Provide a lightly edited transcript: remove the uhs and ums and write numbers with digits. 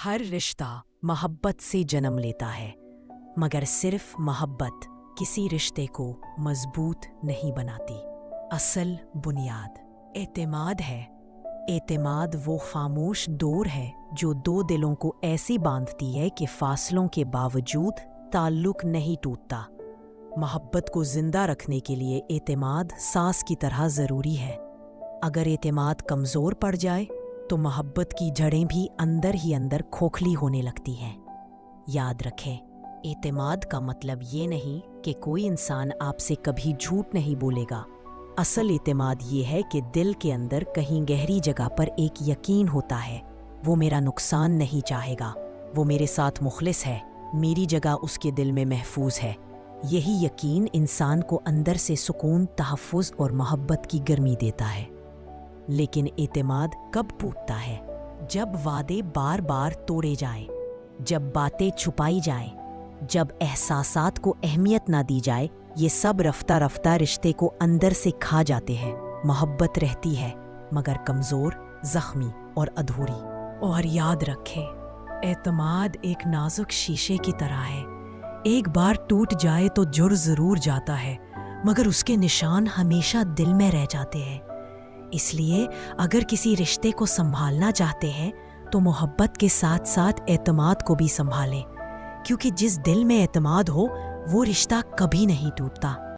ہر رشتہ محبت سے جنم لیتا ہے، مگر صرف محبت کسی رشتے کو مضبوط نہیں بناتی۔ اصل بنیاد اعتماد ہے۔ اعتماد وہ خاموش ڈور ہے جو دو دلوں کو ایسی باندھتی ہے کہ فاصلوں کے باوجود تعلق نہیں ٹوٹتا۔ محبت کو زندہ رکھنے کے لیے اعتماد سانس کی طرح ضروری ہے۔ اگر اعتماد کمزور پڑ جائے تو محبت کی جڑیں بھی اندر ہی اندر کھوکھلی ہونے لگتی ہیں۔ یاد رکھیں، اعتماد کا مطلب یہ نہیں کہ کوئی انسان آپ سے کبھی جھوٹ نہیں بولے گا۔ اصل اعتماد یہ ہے کہ دل کے اندر کہیں گہری جگہ پر ایک یقین ہوتا ہے، وہ میرا نقصان نہیں چاہے گا، وہ میرے ساتھ مخلص ہے، میری جگہ اس کے دل میں محفوظ ہے۔ یہی یقین انسان کو اندر سے سکون، تحفظ اور محبت کی گرمی دیتا ہے۔ لیکن اعتماد کب ٹوٹتا ہے؟ جب وعدے بار بار توڑے جائیں، جب باتیں چھپائی جائیں، جب احساسات کو اہمیت نہ دی جائے۔ یہ سب رفتہ رفتہ رشتے کو اندر سے کھا جاتے ہیں۔ محبت رہتی ہے مگر کمزور، زخمی اور ادھوری۔ اور یاد رکھیں، اعتماد ایک نازک شیشے کی طرح ہے۔ ایک بار ٹوٹ جائے تو جڑ ضرور جاتا ہے، مگر اس کے نشان ہمیشہ دل میں رہ جاتے ہیں۔ اس لیے اگر کسی رشتے کو سنبھالنا چاہتے ہیں تو محبت کے ساتھ ساتھ اعتماد کو بھی سنبھالیں، کیونکہ جس دل میں اعتماد ہو وہ رشتہ کبھی نہیں ٹوٹتا۔